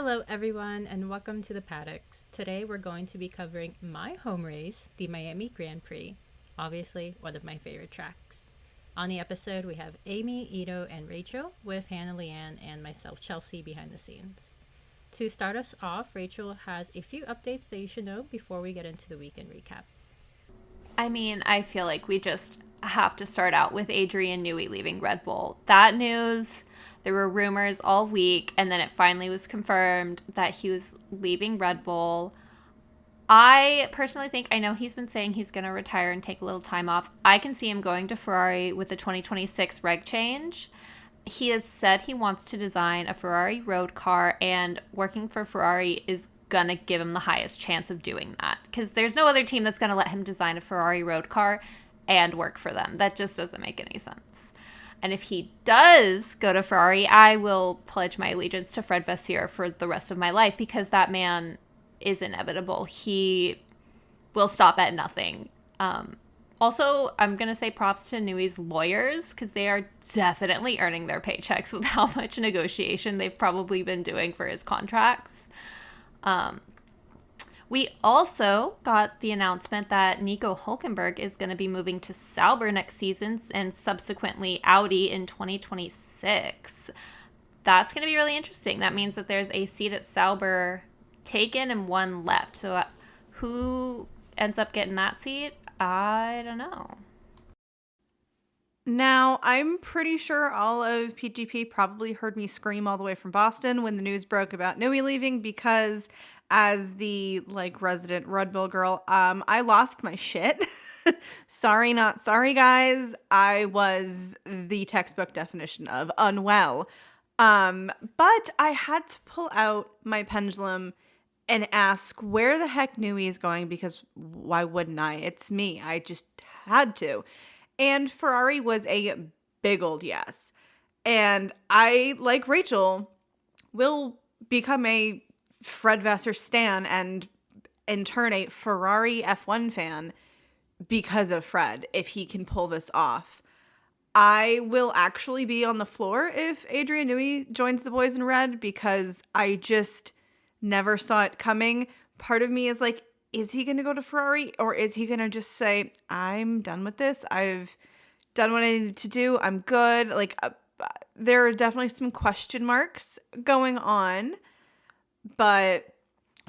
Hello, everyone, and welcome to the Paddocks. Today, we're going to be covering my home race, the Miami Grand Prix. Obviously, one of my favorite tracks. On the episode, we have Amy, Ito, and Rachel, with Hanna, LeAnne, and myself, Chelsea, behind the scenes. To start us off, Rachel has a few updates that you should know before we get into the weekend recap. I feel like we just have to start out with Adrian Newey leaving Red Bull. That news, there were rumors all week, and then it finally was confirmed that he was leaving Red Bull. I personally think, I know he's been saying he's going to retire and take a little time off. I can see him going to Ferrari with the 2026 reg change. He has said he wants to design a Ferrari road car, and working for Ferrari is gonna give him the highest chance of doing that, because there's no other team that's gonna let him design a Ferrari road car and work for them. That just doesn't make any sense. And if he does go to Ferrari, I will pledge my allegiance to Fred Vasseur for the rest of my life, because that man is inevitable. He will stop at nothing. Also, I'm going to say props to Newey's lawyers, because they are definitely earning their paychecks with how much negotiation they've probably been doing for his contracts. We also got the announcement that Nico Hülkenberg is going to be moving to Sauber next season and subsequently Audi in 2026. That's going to be really interesting. That means that there's a seat at Sauber taken and one left. So who ends up getting that seat? I don't know. Now, I'm pretty sure all of PGP probably heard me scream all the way from Boston when the news broke about Newey leaving, because as the resident Red Bull girl, I lost my shit. Sorry, not sorry, guys. I was the textbook definition of unwell. But I had to pull out my pendulum and ask where the heck Newey is going, because why wouldn't I? It's me. I just had to. And Ferrari was a big old yes. And I, like Rachel, will become a Fred Vasseur stan and in turn a Ferrari F1 fan because of Fred, if he can pull this off. I will actually be on the floor if Adrian Newey joins the boys in red, because I just never saw it coming. Part of me is like, is he going to go to Ferrari, or is he going to just say, I'm done with this? I've done what I needed to do. I'm good. There are definitely some question marks going on, but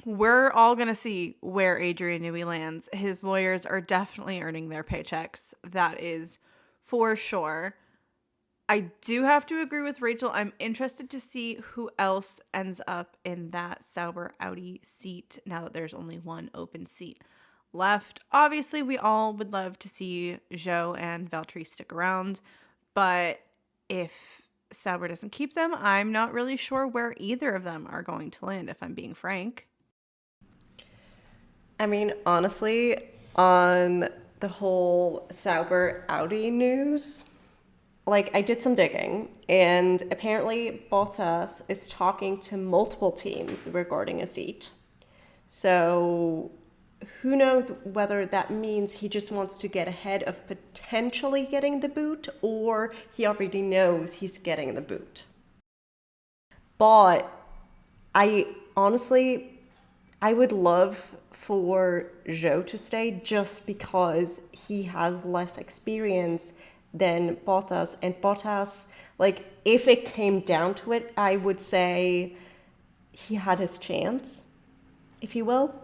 we're all going to see where Adrian Newey lands. His lawyers are definitely earning their paychecks. That is for sure. I do have to agree with Rachel. I'm interested to see who else ends up in that Sauber Audi seat now that there's only one open seat left. Obviously, we all would love to see Zhou and Valtteri stick around, but if Sauber doesn't keep them, I'm not really sure where either of them are going to land, if I'm being frank. Honestly, on the whole Sauber Audi news, I did some digging, and apparently Bottas is talking to multiple teams regarding a seat. So who knows whether that means he just wants to get ahead of potentially getting the boot, or he already knows he's getting the boot. But I would love for Zhou to stay, just because he has less experience than Bottas. And Bottas, if it came down to it, I would say he had his chance, if you will.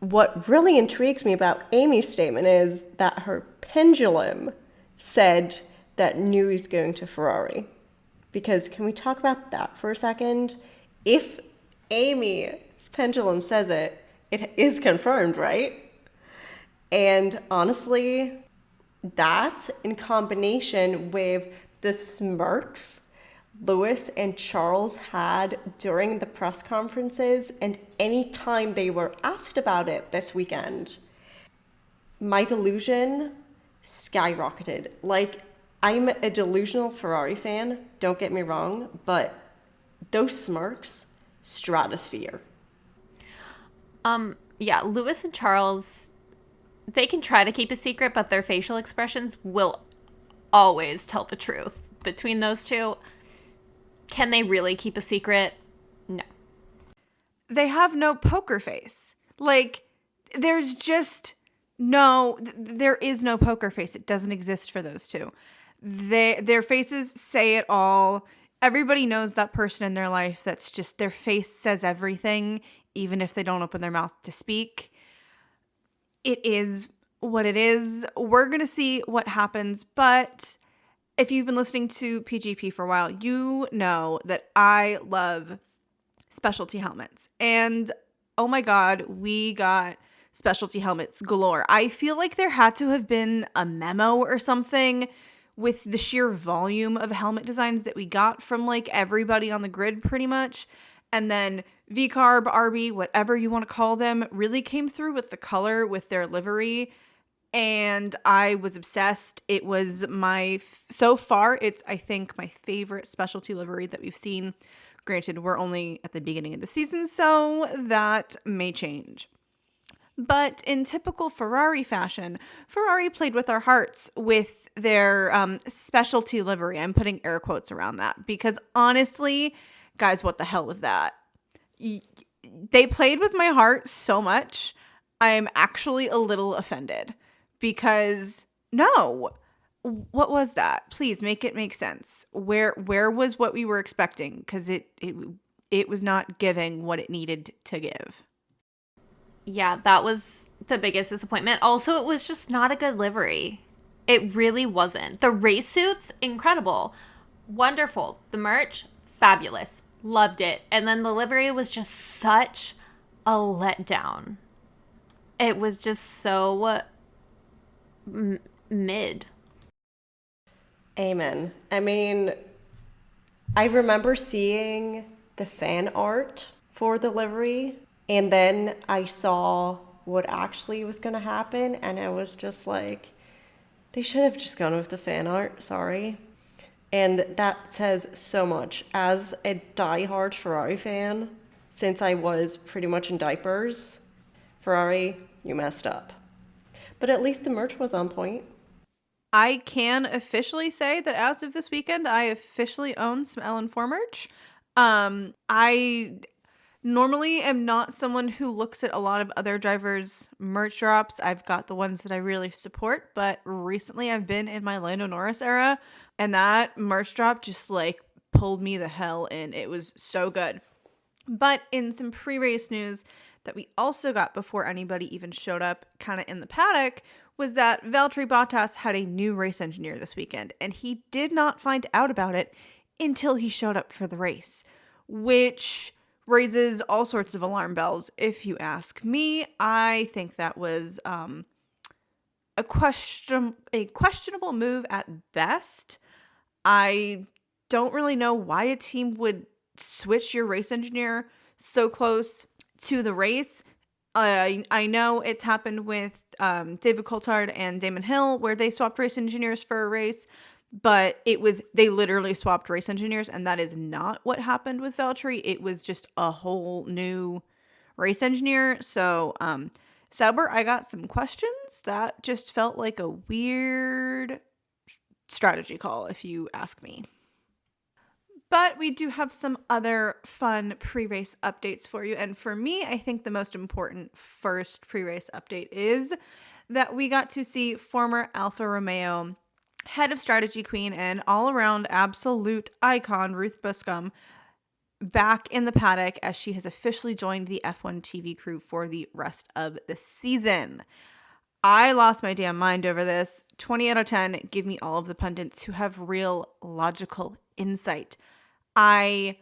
What really intrigues me about Amy's statement is that her pendulum said that Newey's going to Ferrari. Because can we talk about that for a second? If Amy's pendulum says it, it is confirmed, right? And honestly, that in combination with the smirks Lewis and Charles had during the press conferences, and any time they were asked about it this weekend, my delusion skyrocketed. I'm a delusional Ferrari fan, don't get me wrong, but those smirks, stratosphere. Yeah, Lewis and Charles, they can try to keep a secret, but their facial expressions will always tell the truth. Between those two, can they really keep a secret? No. they have no poker face. Like, there is no poker face. It doesn't exist for those two. Their faces say it all. Everybody knows that person in their life that's just, their face says everything, even if they don't open their mouth to speak. It is what it is. We're going to see what happens, but if you've been listening to PGP for a while, you know that I love specialty helmets. And oh my God, we got specialty helmets galore. I feel like there had to have been a memo or something with the sheer volume of helmet designs that we got from like everybody on the grid pretty much. And then VCarb, RB, whatever you want to call them, really came through with the color, with their livery. And I was obsessed. It was so far, it's, I think, my favorite specialty livery that we've seen. Granted, we're only at the beginning of the season, so that may change. But in typical Ferrari fashion, Ferrari played with our hearts with their specialty livery. I'm putting air quotes around that because honestly, guys, what the hell was that? They played with my heart so much, I'm actually a little offended because no, what was that? Please make it make sense. Where was what we were expecting? Because it was not giving what it needed to give. Yeah, that was the biggest disappointment. Also, it was just not a good livery. It really wasn't. The race suits, incredible. Wonderful. The merch, fabulous. Loved it. And then the livery was just such a letdown. It was just so mid. Amen. I mean, I remember seeing the fan art for the livery, and then I saw what actually was going to happen, and I was just like, they should have just gone with the fan art, sorry. And that says so much. As a diehard Ferrari fan, since I was pretty much in diapers, Ferrari, you messed up. But at least the merch was on point. I can officially say that as of this weekend, I officially own some LN4 merch. I normally am not someone who looks at a lot of other drivers' merch drops. I've got the ones that I really support, but recently I've been in my Lando Norris era, and that merch drop just like pulled me the hell in. It was so good. But in some pre-race news that we also got before anybody even showed up kind of in the paddock was that Valtteri Bottas had a new race engineer this weekend, and he did not find out about it until he showed up for the race, which raises all sorts of alarm bells. If you ask me, I think that was a questionable move at best. I don't really know why a team would switch your race engineer so close to the race. I know it's happened with David Coulthard and Damon Hill where they swapped race engineers for a race, but they literally swapped race engineers, and that is not what happened with Valtteri. It was just a whole new race engineer. So Sauber, I got some questions. That just felt like a weird strategy call, if you ask me. But we do have some other fun pre-race updates for you. And for me, I think the most important first pre-race update is that we got to see former Alfa Romeo head of strategy queen and all-around absolute icon Ruth Buscum back in the paddock as she has officially joined the F1 TV crew for the rest of the season. I lost my damn mind over this. 20 out of 10. Give me all of the pundits who have real logical insight. I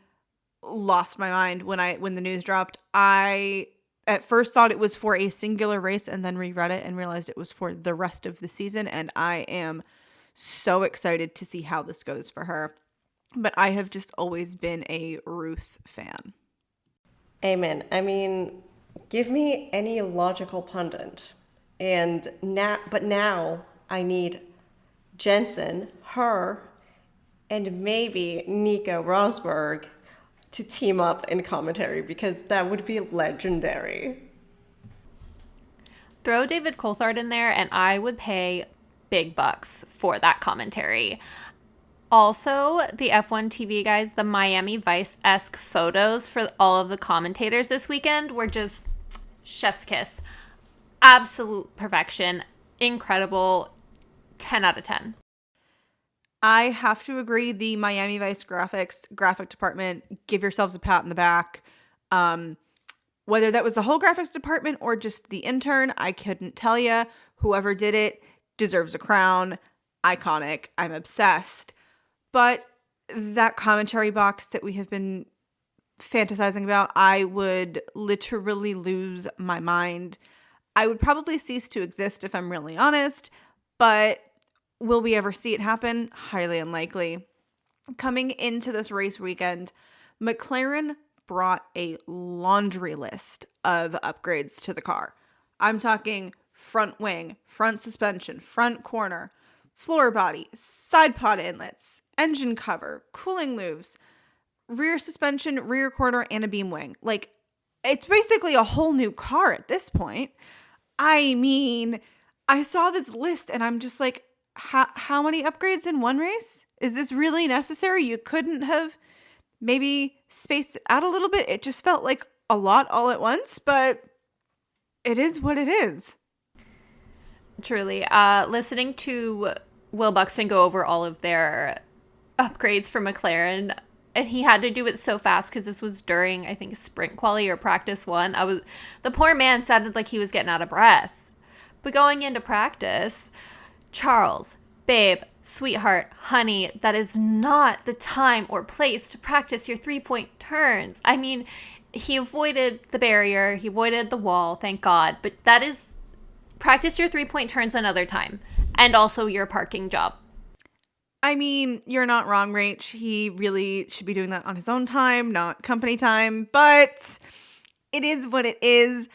lost my mind when the news dropped. I at first thought it was for a singular race and then reread it and realized it was for the rest of the season, and I am so excited to see how this goes for her. But I have just always been a Ruth fan. Amen. I mean, give me any logical pundit. But now I need Jensen, her, and maybe Nico Rosberg to team up in commentary, because that would be legendary. Throw David Coulthard in there and I would pay big bucks for that commentary. Also, the F1 TV guys, the Miami Vice-esque photos for all of the commentators this weekend were just chef's kiss. Absolute perfection. Incredible. 10 out of 10. I have to agree. The Miami Vice graphic department, give yourselves a pat in the back. Whether that was the whole graphics department or just the intern, I couldn't tell you. Whoever did it deserves a crown. Iconic. I'm obsessed. But that commentary box that we have been fantasizing about, I would literally lose my mind. I would probably cease to exist if I'm really honest, but will we ever see it happen? Highly unlikely. Coming into this race weekend, McLaren brought a laundry list of upgrades to the car. I'm talking front wing, front suspension, front corner, floor body, side pod inlets, engine cover, cooling loops, rear suspension, rear quarter, and a beam wing. Like, it's basically a whole new car at this point. I mean, I saw this list and I'm just like, how many upgrades in one race? Is this really necessary? You couldn't have maybe spaced it out a little bit. It just felt like a lot all at once, but it is what it is. Truly. Listening to Will Buxton go over all of their upgrades for McLaren, and he had to do it so fast because this was during, I think, sprint quali or practice one. The poor man sounded like he was getting out of breath. But going into practice, Charles, babe, sweetheart, honey, that is not the time or place to practice your 3-point turns. I mean, he avoided the barrier, he avoided the wall, thank God. But that is, practice your 3-point turns another time. And also your parking job. I mean, you're not wrong, Rach. He really should be doing that on his own time, not company time. But it is what it is.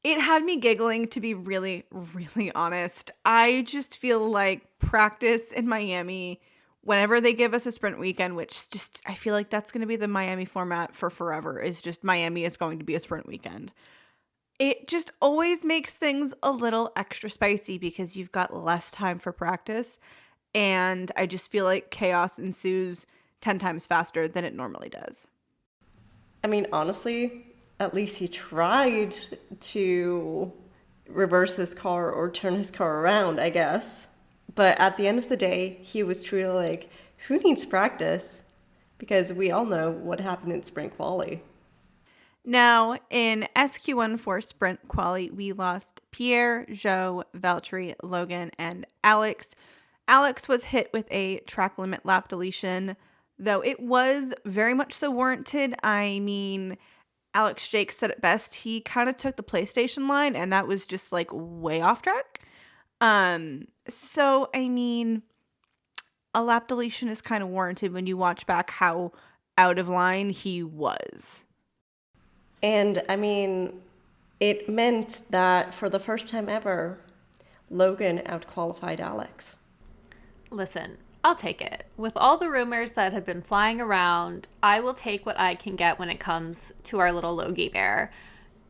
It had me giggling, to be really, really honest. I just feel like practice in Miami, whenever they give us a sprint weekend, which just, I feel like that's going to be the Miami format for forever, is just Miami is going to be a sprint weekend. It just always makes things a little extra spicy because you've got less time for practice. And I just feel like chaos ensues 10 times faster than it normally does. I mean, honestly, at least he tried to reverse his car or turn his car around, I guess. But at the end of the day, he was truly like, who needs practice? Because we all know what happened in sprint quali. Now, in SQ14 sprint quali, we lost Pierre, Joe, Valtteri, Logan, and Alex. Alex was hit with a track limit lap deletion, though it was very much so warranted. I mean, Alex Jake said it best. He kind of took the PlayStation line, and that was just like way off track. So, I mean, a lap deletion is kind of warranted when you watch back how out of line he was. And I mean, it meant that for the first time ever, Logan outqualified Alex. Listen, I'll take it. With all the rumors that have been flying around, I will take what I can get when it comes to our little Logie bear.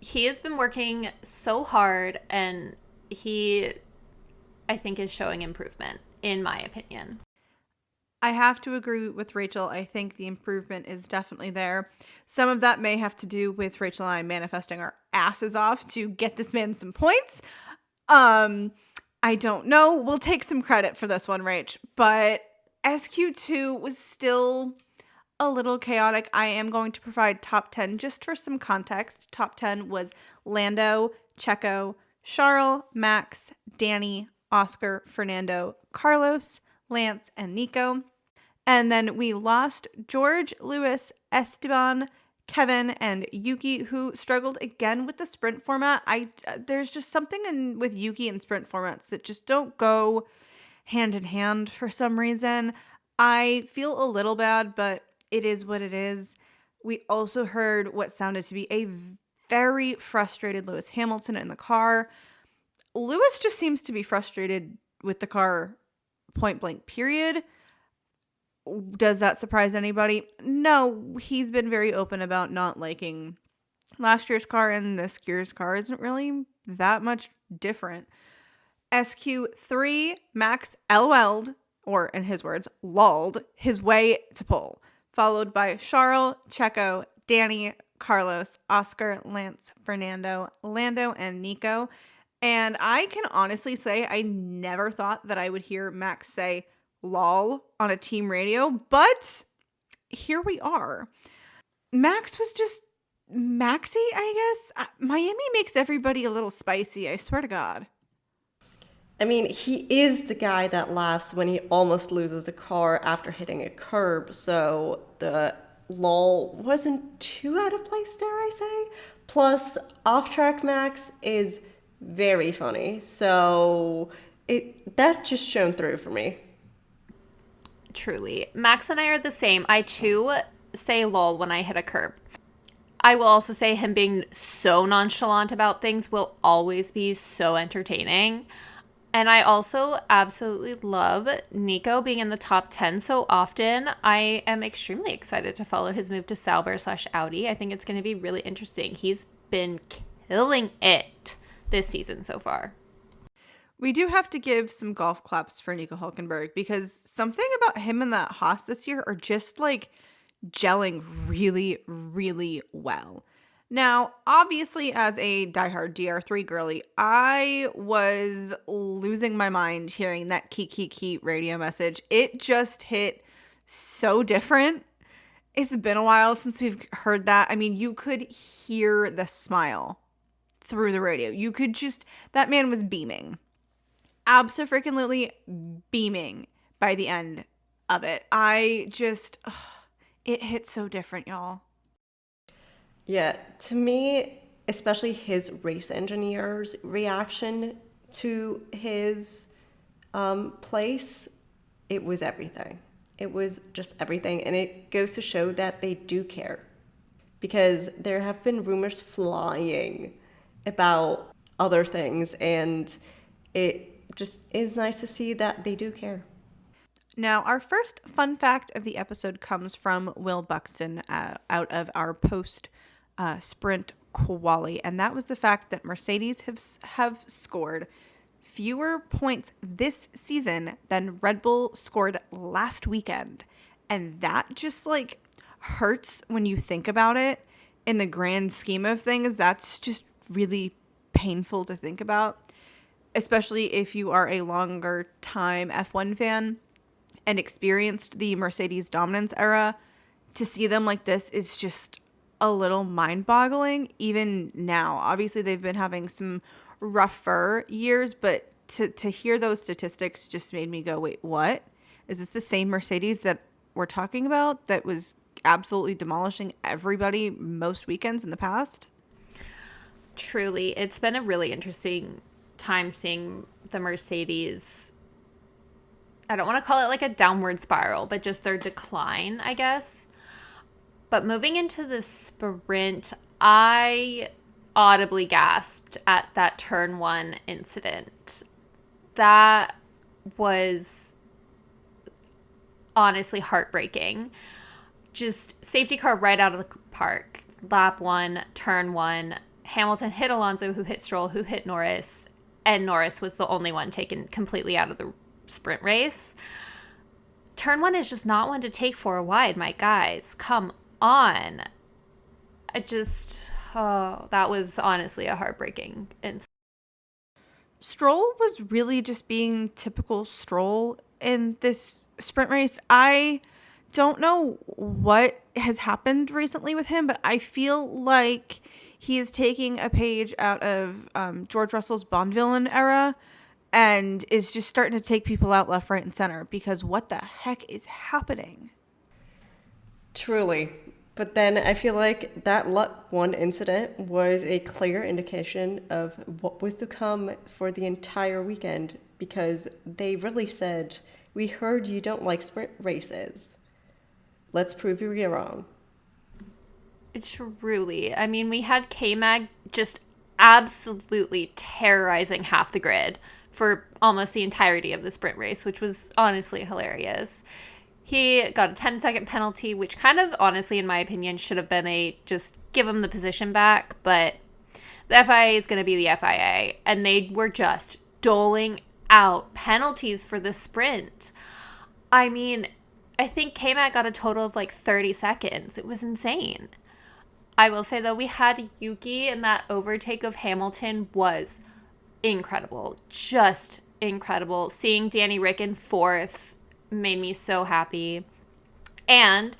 He has been working so hard, and he, I think, is showing improvement, in my opinion. I have to agree with Rachel. I think the improvement is definitely there. Some of that may have to do with Rachel and I manifesting our asses off to get this man some points. I don't know. We'll take some credit for this one, Rach. But SQ2 was still a little chaotic. I am going to provide top 10 just for some context. Top 10 was Lando, Checo, Charles, Max, Danny, Oscar, Fernando, Carlos, Lance, and Nico. And then we lost George, Lewis, Esteban, Kevin, and Yuki, who struggled again with the sprint format. There's just something with Yuki and sprint formats that just don't go hand in hand for some reason. I feel a little bad, but it is what it is. We also heard what sounded to be a very frustrated Lewis Hamilton in the car. Lewis just seems to be frustrated with the car, point blank, period. Does that surprise anybody? No, he's been very open about not liking last year's car, and this year's car isn't really that much different. SQ3, Max LOL'd or in his words, lulled his way to pole, followed by Charles, Checo, Danny, Carlos, Oscar, Lance, Fernando, Lando, and Nico. And I can honestly say I never thought that I would hear Max say lol on a team radio, but here we are. Max was just Maxie, I guess. Miami makes everybody a little spicy, I swear to God. I mean, he is the guy that laughs when he almost loses a car after hitting a curb, so the lol wasn't too out of place, dare I say. Plus, off-track Max is very funny, so that just shone through for me. Truly. Max and I are the same. I too say lol when I hit a curb. I will also say him being so nonchalant about things will always be so entertaining. And I also absolutely love Nico being in the top 10 so often. I am extremely excited to follow his move to Sauber/Audi. I think it's going to be really interesting. He's been killing it this season so far. We do have to give some golf claps for Nico Hulkenberg because something about him and that Haas this year are just like gelling really, really well. Now, obviously, as a diehard DR3 girly, I was losing my mind hearing that Kiki radio message. It just hit so different. It's been a while since we've heard that. I mean, you could hear the smile through the radio. You could just, that man was beaming. Abso-freaking-lutely beaming by the end of it. It hit so different, y'all. Yeah, to me, especially his race engineer's reaction to his place, it was everything. It was just everything. And it goes to show that they do care. Because there have been rumors flying about other things. And it just is nice to see that they do care. Now, our first fun fact of the episode comes from Will Buxton out of our post-sprint quali, and that was the fact that Mercedes have scored fewer points this season than Red Bull scored last weekend. And that just like hurts when you think about it in the grand scheme of things. That's just really painful to think about, especially if you are a longer time F1 fan and experienced the Mercedes dominance era. To see them like this is just a little mind-boggling even now. Obviously, they've been having some rougher years, but to hear those statistics just made me go, wait, what? Is this the same Mercedes that we're talking about that was absolutely demolishing everybody most weekends in the past? Truly, it's been a really interesting time seeing the Mercedes, I don't want to call it like a downward spiral, but just their decline, I guess. But moving into the sprint, I audibly gasped at that turn 1 incident. That was honestly heartbreaking. Just safety car right out of the park. Lap 1, turn 1. Hamilton hit Alonso, who hit Stroll, who hit Norris, and Norris was the only one taken completely out of the sprint race. Turn 1 is just not one to take for a wide, my guys. Come on. That was honestly a heartbreaking incident. Stroll was really just being typical Stroll in this sprint race. I don't know what has happened recently with him, but I feel like he is taking a page out of George Russell's Bond villain era and is just starting to take people out left, right, and center, because what the heck is happening? Truly. But then I feel like that Lap 1 incident was a clear indication of what was to come for the entire weekend, because they really said, we heard you don't like sprint races. Let's prove you wrong. Truly. I mean, we had K-Mag just absolutely terrorizing half the grid for almost the entirety of the sprint race, which was honestly hilarious. He got a 10-second penalty, which kind of, honestly, in my opinion, should have been just give him the position back. But the FIA is going to be the FIA, and they were just doling out penalties for the sprint. I mean, I think K-Mac got a total of like 30 seconds. It was insane. I will say, though, we had Yuki, and that overtake of Hamilton was incredible. Just incredible. Seeing Danny Rick in fourth made me so happy. And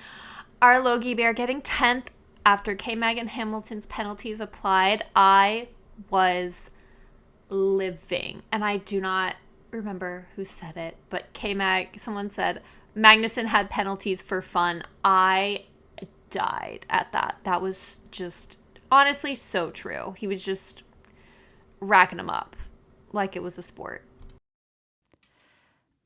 our Logie Bear getting 10th after K-Mag and Hamilton's penalties applied. I was living. And I do not remember who said it, but K-Mag, someone said Magnussen had penalties for fun. I died at that. That was just honestly so true. He was just racking them up like it was a sport.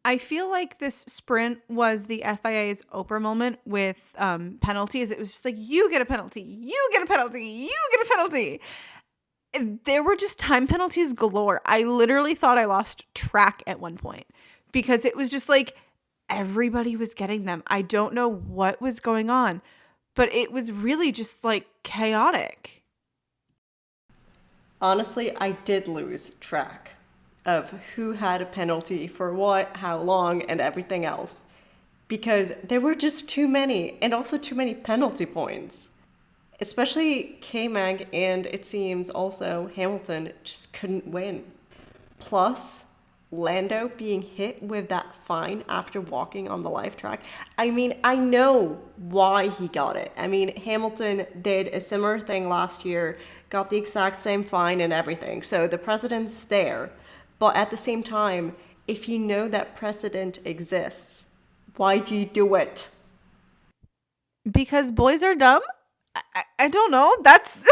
I feel like this sprint was the FIA's Oprah moment with penalties. It was just like, you get a penalty, you get a penalty, you get a penalty. There were just time penalties galore. I literally thought I lost track at one point because it was just like everybody was getting them. I don't know what was going on, but it was really just like chaotic. Honestly, I did lose track of who had a penalty for what, how long, and everything else. Because there were just too many, and also too many penalty points. Especially K-Mag, and it seems also Hamilton just couldn't win. Plus, Lando being hit with that fine after walking on the live track. I mean, I know why he got it. I mean, Hamilton did a similar thing last year, got the exact same fine and everything. So the precedent's there. But at the same time, if you know that precedent exists, why do you do it? Because boys are dumb? I don't know. That's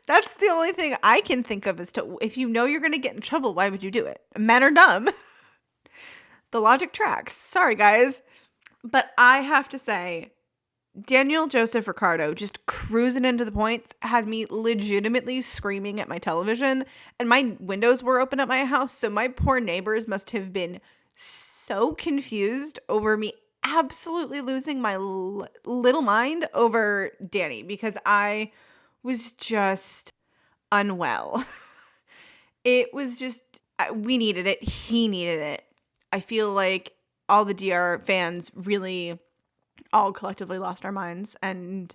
that's the only thing I can think of as to, if you know you're going to get in trouble, why would you do it? Men are dumb. The logic tracks. Sorry, guys. But I have to say, Daniel Joseph Ricciardo just cruising into the points had me legitimately screaming at my television, and my windows were open at my house, so my poor neighbors must have been so confused over me absolutely losing my little mind over Danny, because I was just unwell. It was just, we needed it. He needed it. I feel like all the DR fans really all collectively lost our minds, and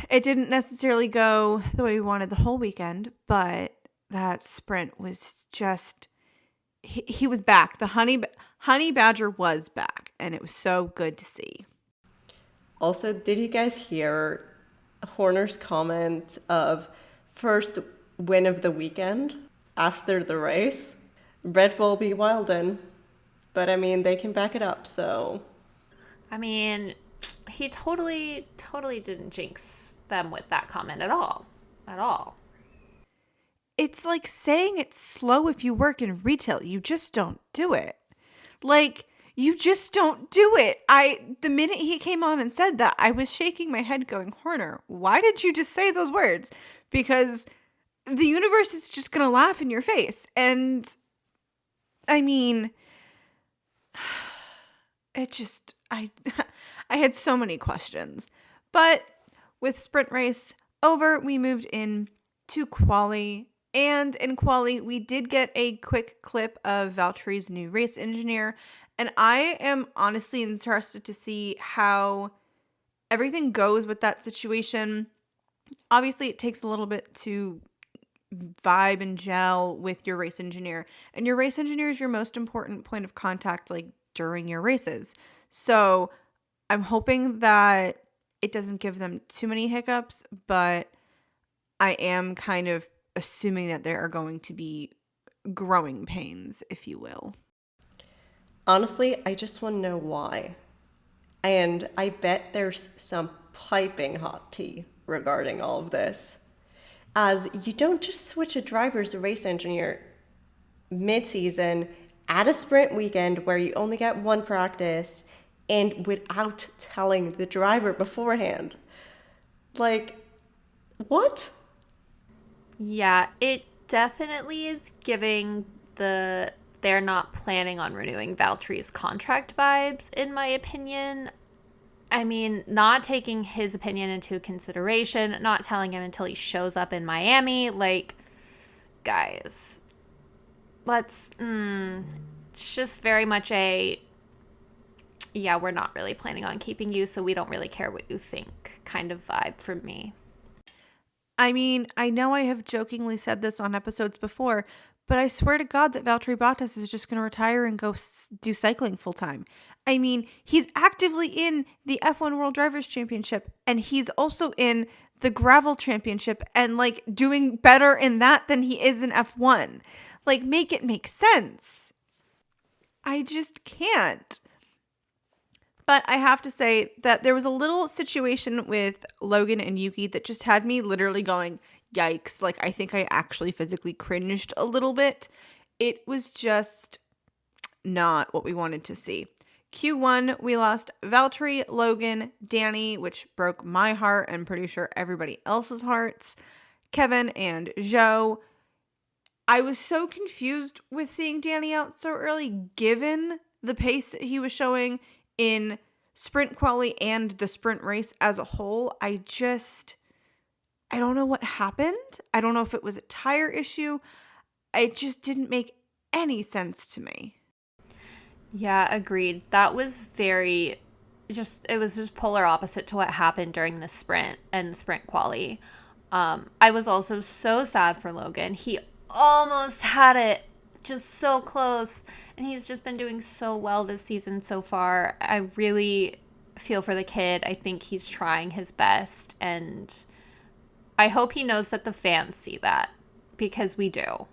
it didn't necessarily go the way we wanted the whole weekend, but that sprint was just, he was back. The honey badger was back, and it was so good to see. Also, did you guys hear Horner's comment of first win of the weekend after the race? Red Bull be wildin'. But I mean, they can back it up, so. I mean, he totally didn't jinx them with that comment at all. At all. It's like saying it's slow if you work in retail. You just don't do it. Like, you just don't do it. The minute he came on and said that, I was shaking my head going, Horner, why did you just say those words? Because the universe is just going to laugh in your face. And I mean, it just, I had so many questions. But with sprint race over, we moved in to quali. And in quali, we did get a quick clip of Valtteri's new race engineer. And I am honestly interested to see how everything goes with that situation. Obviously, it takes a little bit to vibe and gel with your race engineer. And your race engineer is your most important point of contact, like, during your races. So I'm hoping that it doesn't give them too many hiccups, but I am kind of assuming that there are going to be growing pains, if you will. Honestly, I just want to know why. And I bet there's some piping hot tea regarding all of this. As you don't just switch a driver's race engineer mid-season at a sprint weekend where you only get one practice and without telling the driver beforehand. Like, what? Yeah, it definitely is giving they're not planning on renewing Valtteri's contract vibes, in my opinion. I mean, not taking his opinion into consideration, not telling him until he shows up in Miami. Like, guys, it's just very much yeah, we're not really planning on keeping you, so we don't really care what you think kind of vibe from me. I mean, I know I have jokingly said this on episodes before, but I swear to God that Valtteri Bottas is just going to retire and go do cycling full time. I mean, he's actively in the F1 World Drivers' Championship, and he's also in the Gravel Championship and like doing better in that than he is in F1. Like, make it make sense. I just can't. But I have to say that there was a little situation with Logan and Yuki that just had me literally going, yikes. Like, I think I actually physically cringed a little bit. It was just not what we wanted to see. Q1, we lost Valtteri, Logan, Danny, which broke my heart and pretty sure everybody else's hearts, Kevin, and Joe. I was so confused with seeing Danny out so early, given the pace that he was showing in sprint quali and the sprint race as a whole. I don't know what happened. I don't know if it was a tire issue. It just didn't make any sense to me. Yeah, agreed. That was very it was just polar opposite to what happened during the sprint and the sprint quali. I was also so sad for Logan. He almost had it, just so close, and he's just been doing so well this season so far. I really feel for the kid. I think he's trying his best, and I hope he knows that the fans see that, because we do.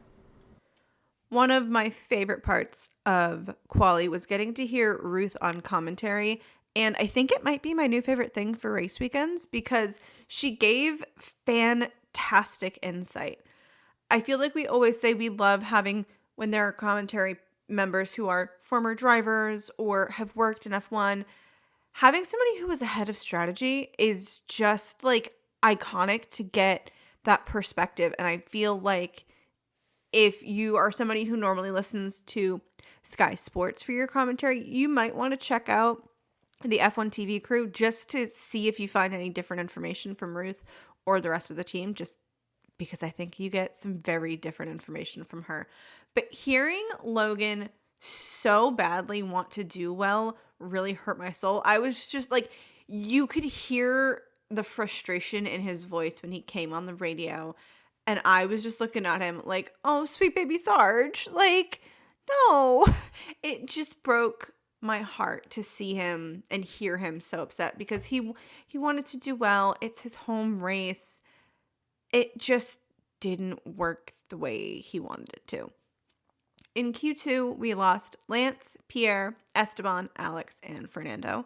One of my favorite parts of quali was getting to hear Ruth on commentary, and I think it might be my new favorite thing for race weekends because she gave fantastic insight. I feel like we always say we love having, when there are commentary members who are former drivers or have worked in F1, having somebody who is a head of strategy is just like iconic to get that perspective. And I feel like if you are somebody who normally listens to Sky Sports for your commentary, you might want to check out the F1 TV crew just to see if you find any different information from Ruth or the rest of the team, just because I think you get some very different information from her. But hearing Logan so badly want to do well really hurt my soul. I was just like, you could hear the frustration in his voice when he came on the radio. And I was just looking at him like, oh, sweet baby Sarge. Like, no. It just broke my heart to see him and hear him so upset because he wanted to do well. It's his home race. It just didn't work the way he wanted it to. In Q2, we lost Lance, Pierre, Esteban, Alex, and Fernando.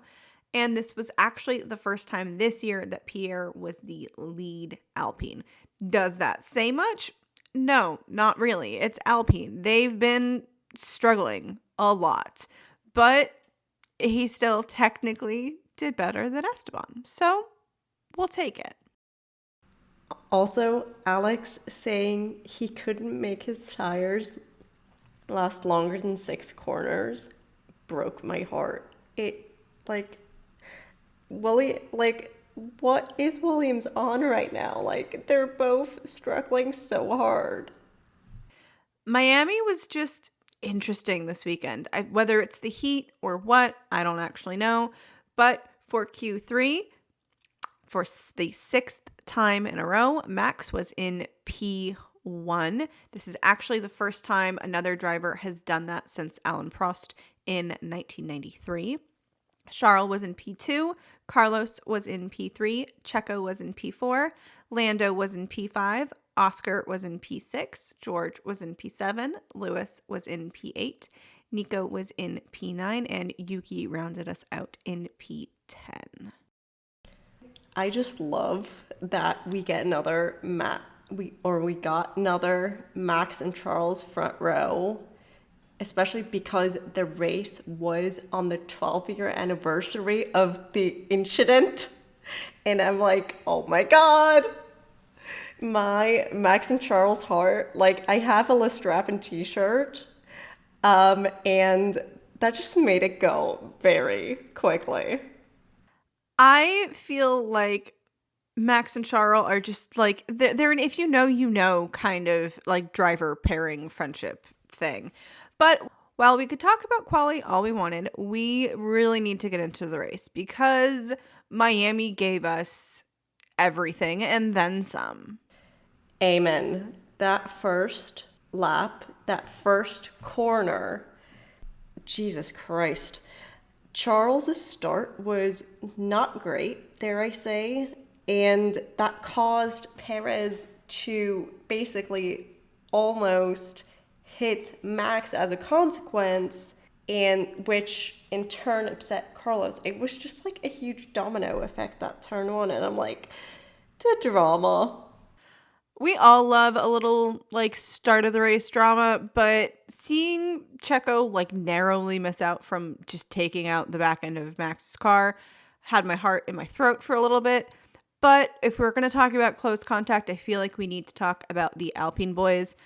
And this was actually the first time this year that Pierre was the lead Alpine. Does that say much? No, not really. It's Alpine. They've been struggling a lot. But he still technically did better than Esteban. So we'll take it. Also, Alex saying he couldn't make his tires last longer than 6 corners broke my heart. It, like, what is Williams on right now? Like, they're both struggling so hard. Miami was just interesting this weekend. Whether it's the heat or what, I don't actually know. But for Q3, for the 6th time in a row, Max was in P1. This is actually the first time another driver has done that since Alain Prost in 1993. Charles was in P2, Carlos was in P3, Checo was in P4, Lando was in P5, Oscar was in P6, George was in P7, Lewis was in P8, Nico was in P9, and Yuki rounded us out in P10. I just love that we get another we got another Max and Charles front row, especially because the race was on the 12-year anniversary of the incident. And I'm like, oh my God, my Max and Charles heart. Like, I have a Lestrappen t-shirt, and that just made it go very quickly. I feel like Max and Charles are just like, they're an if you know kind of like driver pairing friendship thing. But While we could talk about quali all we wanted, we really need to get into the race because Miami gave us everything and then some. Amen. That first lap, that first corner, Jesus Christ. Charles's start was not great, dare I say, and that caused Perez to basically almost hit Max as a consequence, and which in turn upset Carlos. It was just like a huge domino effect, that turn one, and I'm like, the drama. We all love a little like start of the race drama, but seeing Checo like narrowly miss out from just taking out the back end of Max's car had my heart in my throat for a little bit. But if we're going to talk about close contact, I feel like we need to talk about the Alpine boys.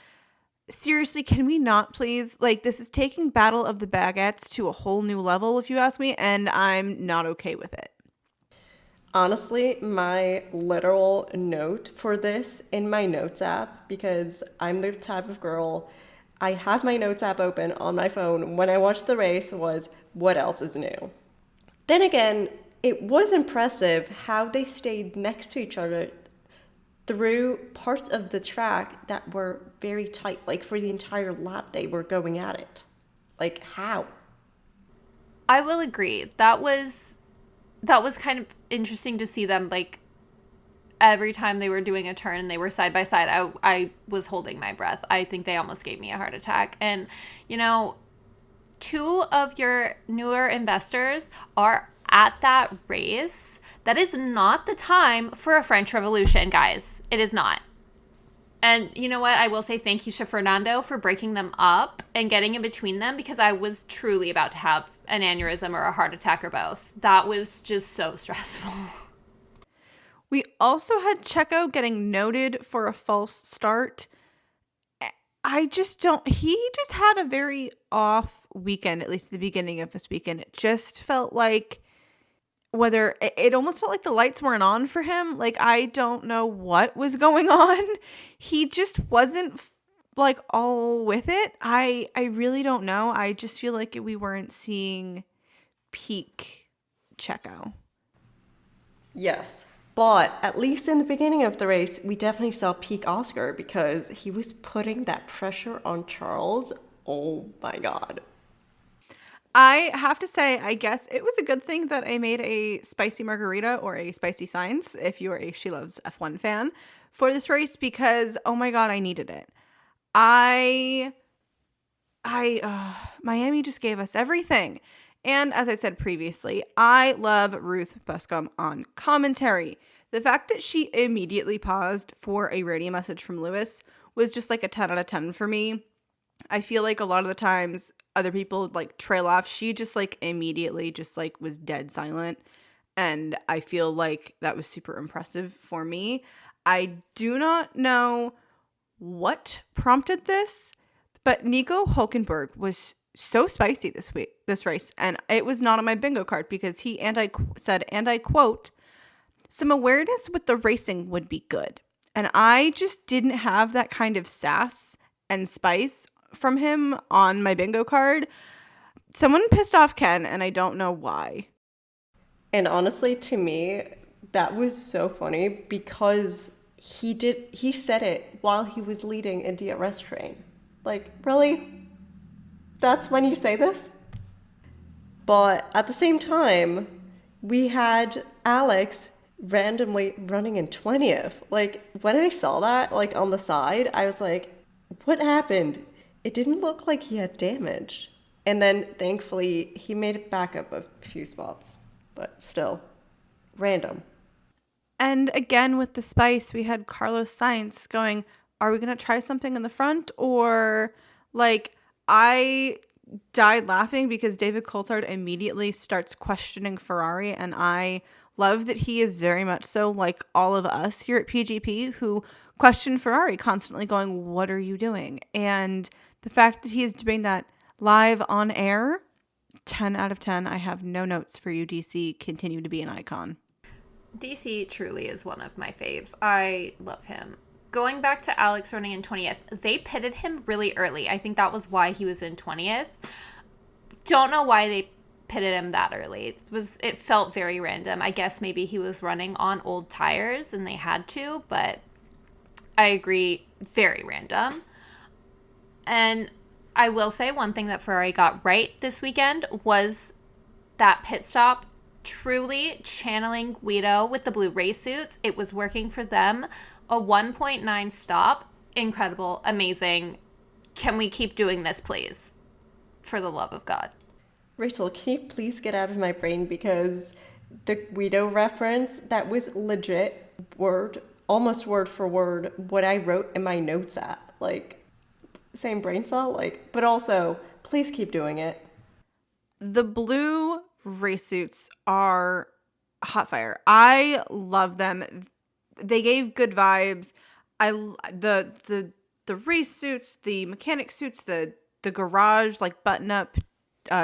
Seriously, can we not please? Like, this is taking Battle of the Baguettes to a whole new level, if you ask me, and I'm not okay with it. Honestly, my literal note for this in my notes app, because I'm the type of girl, I have my notes app open on my phone when I watched the race, was what else is new? Then again, it was impressive how they stayed next to each other through parts of the track that were very tight. Like for the entire lap, they were going at it. Like how? I will agree. That was kind of interesting to see them, like, every time they were doing a turn and they were side by side, I was holding my breath. I think they almost gave me a heart attack. And, you know, two of your newer investors are at that race. That is not the time for a French Revolution, guys. It is not. And you know what? I will say thank you to Fernando for breaking them up and getting in between them, because I was truly about to have an aneurysm or a heart attack or both. That was just so stressful. We also had Checo getting noted for a false start. He just had a very off weekend, at least the beginning of this weekend. It just felt like it almost felt like the lights weren't on for him. Like, I don't know what was going on. He just wasn't like all with it. I really don't know. I just feel like we weren't seeing peak Checo. Yes. But at least in the beginning of the race, we definitely saw peak Oscar because he was putting that pressure on Charles. Oh my God. I have to say, I guess it was a good thing that I made a spicy margarita or a spicy science, if you are a She Loves F1 fan, for this race, because, oh my God, I needed it. Miami just gave us everything. And as I said previously, I love Ruth Buscom on commentary. The fact that she immediately paused for a radio message from Lewis was just like a 10 out of 10 for me. I feel like a lot of the times other people like trail off. She just like immediately just like was dead silent. And I feel like that was super impressive for me. I do not know what prompted this, but Nico Hulkenberg was so spicy this race. And it was not on my bingo card because he said, and I quote, some awareness with the racing would be good. And I just didn't have that kind of sass and spice from him on my bingo card. Someone pissed off Ken, and I don't know why. And honestly, to me, that was so funny because he said it while he was leading a DRS train. Like, really? That's when you say this? But at the same time, we had Alex randomly running in 20th. Like, when I saw that, like, on the side, I was like, what happened? It didn't look like he had damage. And then, thankfully, he made it back up a few spots. But still, random. And again, with the spice, we had Carlos Sainz going, are we going to try something in the front? Or, like, I died laughing because David Coulthard immediately starts questioning Ferrari, and I love that he is very much so like all of us here at PGP who question Ferrari, constantly going, what are you doing? And the fact that he is doing that live on air, 10 out of 10. I have no notes for you, DC. Continue to be an icon. DC truly is one of my faves. I love him. Going back to Alex running in 20th, they pitted him really early. I think that was why he was in 20th. don't know why they pitted him that early. It felt very random. I guess maybe he was running on old tires and they had to, but I agree, very random. And I will say one thing that Ferrari got right this weekend was that pit stop, truly channeling Guido with the blue race suits. It was working for them. A 1.9 stop, incredible, amazing. Can we keep doing this, please? For the love of God. Rachel, can you please get out of my brain, because the Guido reference, that was legit almost word for word what I wrote in my notes at. Like, same brain cell, but also, please keep doing it. The blue race suits are hot fire. I love them. They gave good vibes. The race suits, the mechanic suits, the garage button up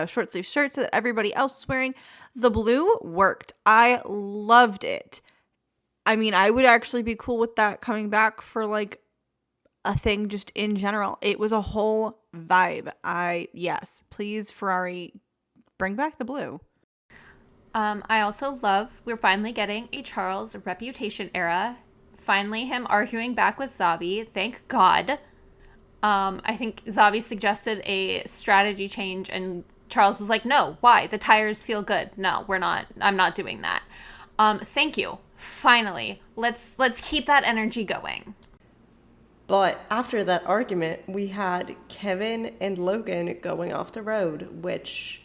short sleeve shirts that everybody else was wearing. The blue worked. I loved it. I mean, I would actually be cool with that coming back for a thing just in general. It was a whole vibe. Yes, please, Ferrari, bring back the blue. I also love we're finally getting a Charles reputation era. Finally, him arguing back with Zabi. Thank God. I think Zabi suggested a strategy change, and Charles was like, "No, why? The tires feel good. No, we're not. I'm not doing that." Thank you. Finally, let's keep that energy going. But after that argument, we had Kevin and Logan going off the road, which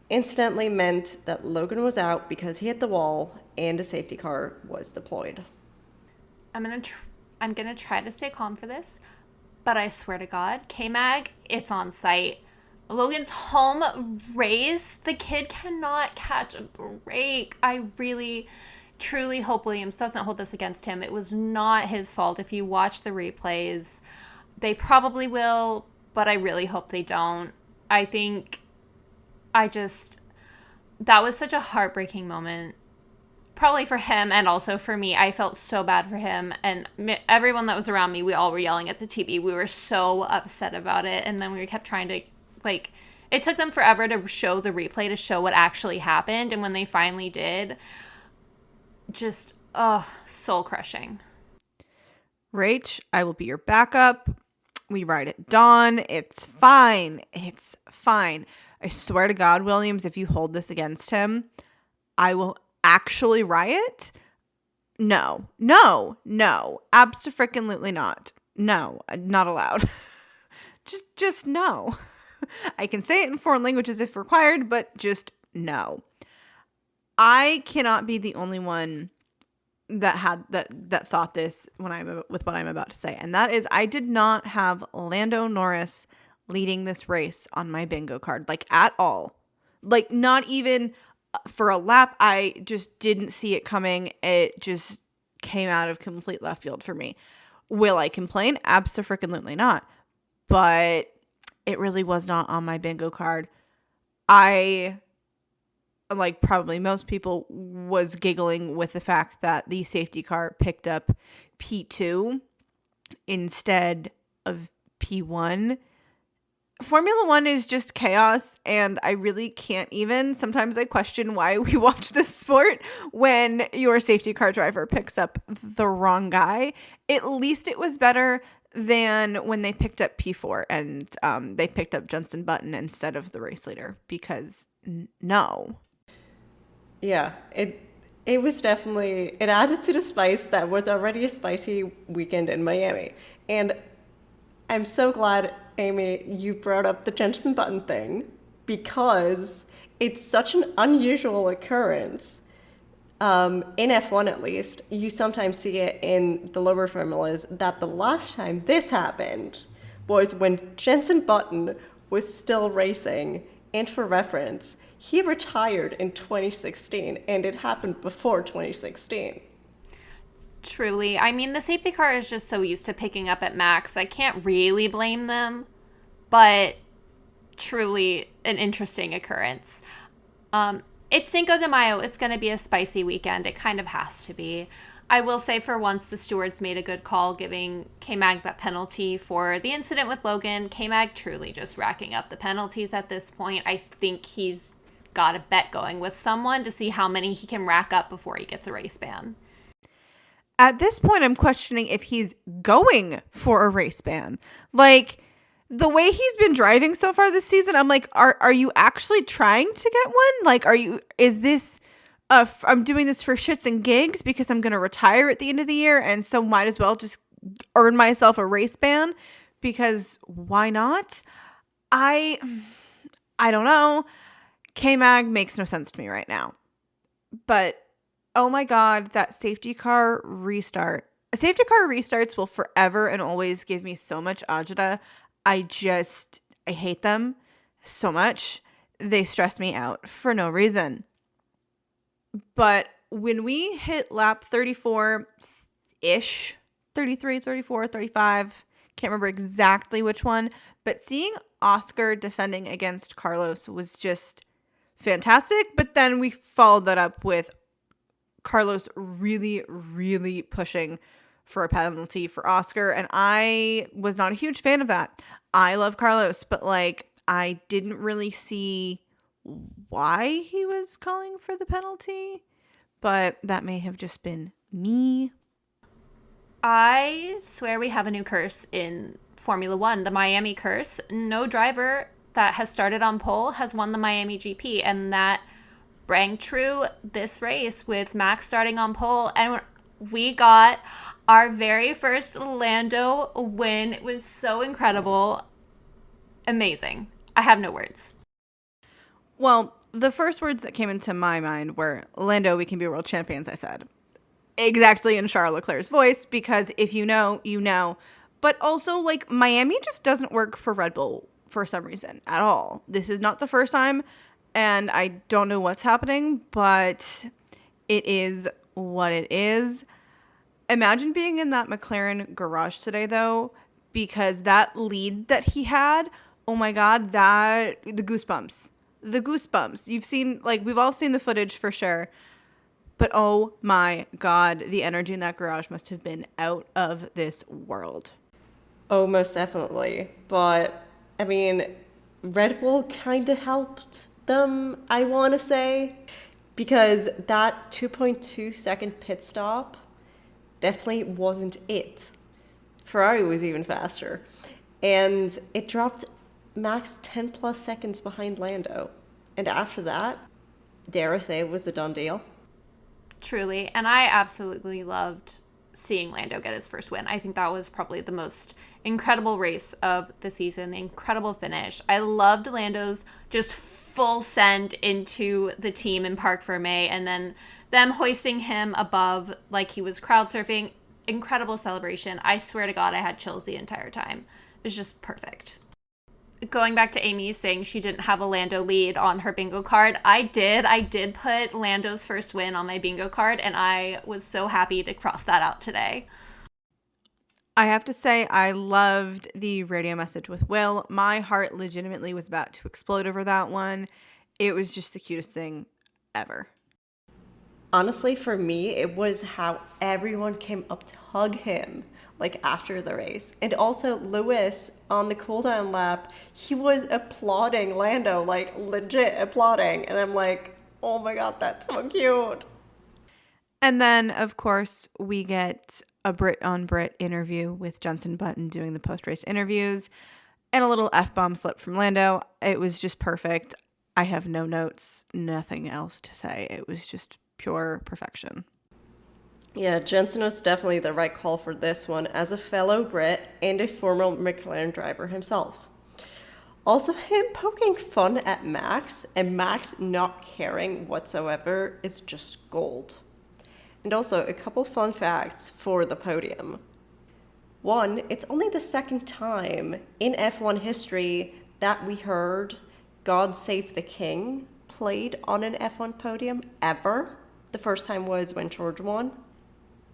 instantly meant that Logan was out because he hit the wall and a safety car was deployed. I'm gonna try to stay calm for this, but I swear to God, K-Mag, it's on site. Logan's home race, the kid cannot catch a break. I really, truly hope Williams doesn't hold this against him. It was not his fault. If you watch the replays, they probably will, but I really hope they don't. That was such a heartbreaking moment. Probably for him and also for me. I felt so bad for him, and everyone that was around me, we all were yelling at the TV. We were so upset about it, and then we kept trying to, it took them forever to show the replay to show what actually happened, and when they finally did, just, soul crushing. Rach, I will be your backup. We ride at dawn. It's fine. It's fine. I swear to God, Williams, if you hold this against him, I will actually riot. No, abso-freaking-lutely not. No, not allowed. just no. I can say it in foreign languages if required, but just no. I cannot be the only one that had that thought this with what I'm about to say, and that is, I did not have Lando Norris leading this race on my bingo card, at all. Not even for a lap. I just didn't see it coming. It just came out of complete left field for me. Will I complain? Abso-freaking-lutely not. But it really was not on my bingo card. I, probably most people, was giggling with the fact that the safety car picked up P2 instead of P1. Formula One is just chaos, and I really can't even. Sometimes I question why we watch this sport when your safety car driver picks up the wrong guy. At least it was better than when they picked up P4 and they picked up Jenson Button instead of the race leader, because no. Yeah, it was definitely, it added to the spice that was already a spicy weekend in Miami. And I'm so glad, Amy, you brought up the Jenson Button thing, because it's such an unusual occurrence. In F1 at least, you sometimes see it in the lower formulas, that the last time this happened was when Jenson Button was still racing. And for reference, he retired in 2016, and it happened before 2016. Truly. I mean, the safety car is just so used to picking up at max. I can't really blame them, but truly an interesting occurrence. It's Cinco de Mayo. It's going to be a spicy weekend. It kind of has to be. I will say for once the stewards made a good call giving K-Mag that penalty for the incident with Logan. K-Mag truly just racking up the penalties at this point. I think he's got a bet going with someone to see how many he can rack up before he gets a race ban. At this point, I'm questioning if he's going for a race ban. Like, the way he's been driving so far this season, I'm like, are you actually trying to get one? Like, is this, I'm doing this for shits and gigs because I'm going to retire at the end of the year, and so might as well just earn myself a race ban, because why not? I don't know. K-Mag makes no sense to me right now. But oh my God, that safety car restart. Safety car restarts will forever and always give me so much agita. I hate them so much. They stress me out for no reason. But when we hit lap 34-ish, 33, 34, 35, can't remember exactly which one, but seeing Oscar defending against Carlos was just fantastic. But then we followed that up with Carlos really, really pushing for a penalty for Oscar, and I was not a huge fan of that. I love Carlos, but like, I didn't really see why he was calling for the penalty, but that may have just been me. I swear we have a new curse in Formula One, the Miami curse. No driver that has started on pole has won the Miami GP, and that rang true this race with Max starting on pole, and we got our very first Lando win. It was so incredible. Amazing. I have no words. Well, the first words that came into my mind were, Lando, we can be world champions, I said. Exactly in Charles Leclerc's voice, because if you know, you know. But also, like, Miami just doesn't work for Red Bull for some reason at all. This is not the first time, and I don't know what's happening, but it is what it is. Imagine being in that McLaren garage today, though, because that lead that he had, oh my God, the goosebumps. The goosebumps. You've seen, like, we've all seen the footage for sure. But oh my God, the energy in that garage must have been out of this world. Oh, most definitely. But, I mean, Red Bull kind of helped them, I want to say, because that 2.2 second pit stop definitely wasn't it. Ferrari was even faster. And it dropped Max 10 plus seconds behind Lando. And after that, dare I say, it was a done deal. Truly. And I absolutely loved seeing Lando get his first win. I think that was probably the most incredible race of the season, the incredible finish. I loved Lando's just full send into the team in Parc Fermé, and then them hoisting him above like he was crowd surfing. Incredible celebration. I swear to God, I had chills the entire time. It was just perfect. Going back to Amy saying she didn't have a Lando lead on her bingo card, I did put Lando's first win on my bingo card, and I was so happy to cross that out today. I have to say, I loved the radio message with Will. My heart legitimately was about to explode over that one. It was just the cutest thing ever. Honestly, for me, it was how everyone came up to hug him, like, after the race. And also, Lewis, on the cooldown lap, he was applauding Lando, like, legit applauding. And I'm like, oh my God, that's so cute. And then, of course, we get a Brit on Brit interview with Jenson Button doing the post-race interviews, and a little F-bomb slip from Lando. It was just perfect. I have no notes, nothing else to say. It was just pure perfection. Yeah, Jenson was definitely the right call for this one as a fellow Brit and a former McLaren driver himself. Also, him poking fun at Max and Max not caring whatsoever is just gold. And also, a couple fun facts for the podium. One, it's only the second time in F1 history that we heard God Save the King played on an F1 podium ever. The first time was when George won.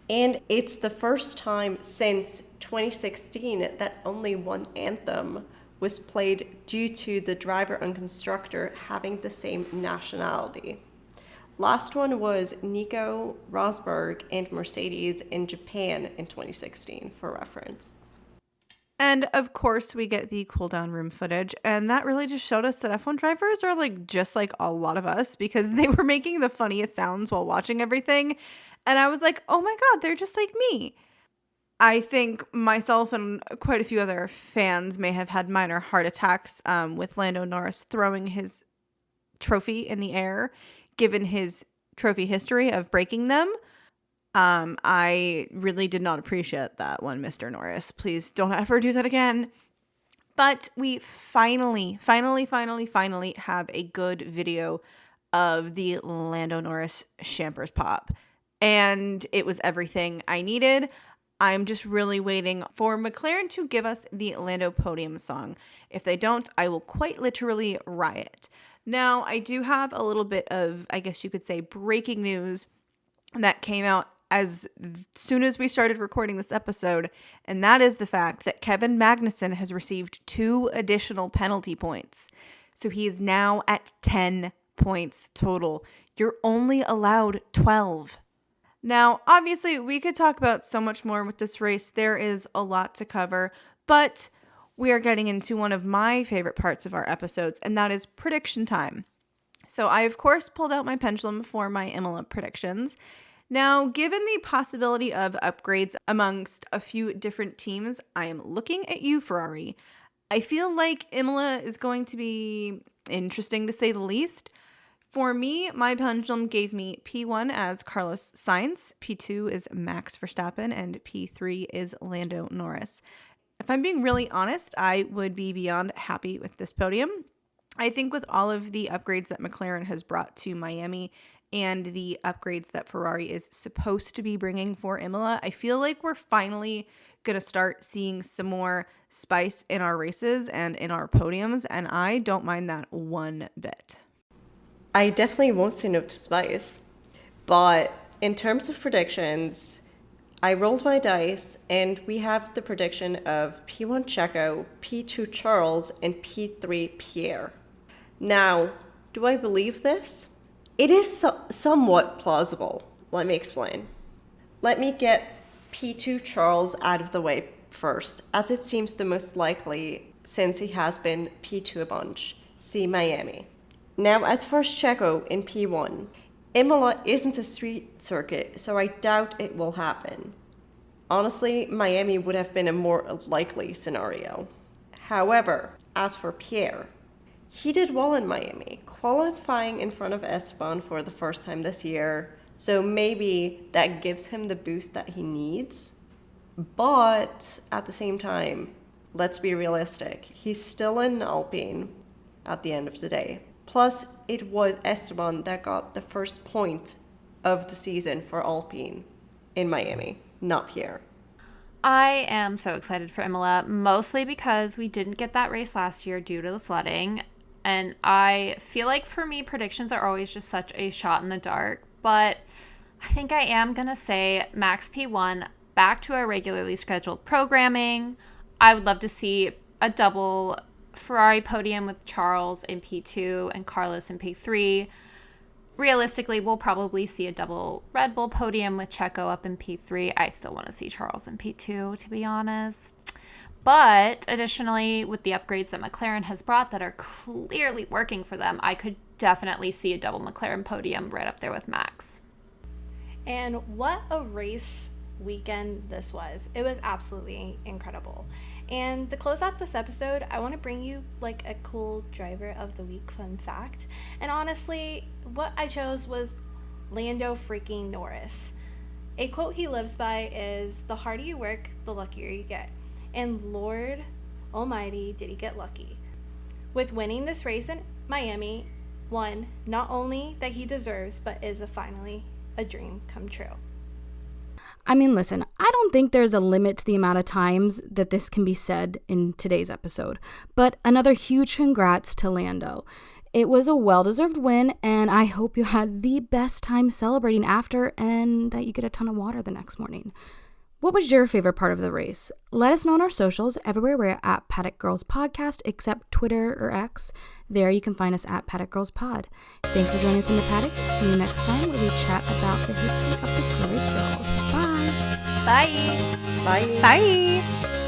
And it's the first time since 2016 that only one anthem was played due to the driver and constructor having the same nationality. Last one was Nico Rosberg and Mercedes in Japan in 2016, for reference. And of course, we get the cool down room footage, and that really just showed us that F1 drivers are like just like a lot of us, because they were making the funniest sounds while watching everything. And I was like, oh my God, they're just like me. I think myself and quite a few other fans may have had minor heart attacks with Lando Norris throwing his trophy in the air, given his trophy history of breaking them. I really did not appreciate that one, Mr. Norris. Please don't ever do that again. But we finally have a good video of the Lando Norris Champers pop. And it was everything I needed. I'm just really waiting for McLaren to give us the Lando podium song. If they don't, I will quite literally riot. Now, I do have a little bit of, I guess you could say, breaking news that came out as soon as we started recording this episode, and that is the fact that Kevin Magnussen has received 2 additional penalty points. So he is now at 10 points total. You're only allowed 12. Now, obviously, we could talk about so much more with this race. There is a lot to cover, but we are getting into one of my favorite parts of our episodes, and that is prediction time. So I, of course, pulled out my pendulum for my Imola predictions. Now, given the possibility of upgrades amongst a few different teams, I am looking at you, Ferrari. I feel like Imola is going to be interesting to say the least. For me, my pendulum gave me P1 as Carlos Sainz, P2 is Max Verstappen, and P3 is Lando Norris. If I'm being really honest, I would be beyond happy with this podium. I think with all of the upgrades that McLaren has brought to Miami and the upgrades that Ferrari is supposed to be bringing for Imola, I feel like we're finally going to start seeing some more spice in our races and in our podiums, and I don't mind that one bit. I definitely won't say no to spice, but in terms of predictions, I rolled my dice and we have the prediction of P1 Checo, P2 Charles, and P3 Pierre. Now, do I believe this? It is somewhat plausible. Let me explain. Let me get P2 Charles out of the way first, as it seems the most likely since he has been P2 a bunch. See Miami. Now, as far as Checo in P1, Imola isn't a street circuit, so I doubt it will happen. Honestly, Miami would have been a more likely scenario. However, as for Pierre, he did well in Miami, qualifying in front of Esteban for the first time this year, so maybe that gives him the boost that he needs. But at the same time, let's be realistic. He's still in Alpine at the end of the day. Plus, it was Esteban that got the first point of the season for Alpine in Miami, not Pierre. I am so excited for Imola, mostly because we didn't get that race last year due to the flooding. And I feel like for me, predictions are always just such a shot in the dark. But I think I am going to say Max P1 back to our regularly scheduled programming. I would love to see a double Ferrari podium with Charles in P2 and Carlos in P3. Realistically, we'll probably see a double Red Bull podium with Checo up in P3. I still want to see Charles in P2, to be honest. But additionally, with the upgrades that McLaren has brought that are clearly working for them, I could definitely see a double McLaren podium right up there with Max. And what a race weekend this was. It was absolutely incredible. And to close out this episode, I want to bring you like a cool driver of the week fun fact. And honestly, what I chose was Lando freaking Norris. A quote he lives by is, "The harder you work, the luckier you get." And Lord Almighty, did he get lucky. With winning this race in Miami, one, not only that he deserves, but is finally a dream come true. I mean, listen, I don't think there's a limit to the amount of times that this can be said in today's episode, but another huge congrats to Lando. It was a well-deserved win, and I hope you had the best time celebrating after and that you get a ton of water the next morning. What was your favorite part of the race? Let us know on our socials. Everywhere we're at Paddock Girls Podcast, except Twitter or X. There you can find us at Paddock Girls Pod. Thanks for joining us in the paddock. See you next time where we chat about the history of the Great Girls. Bye. Bye. Bye. Bye.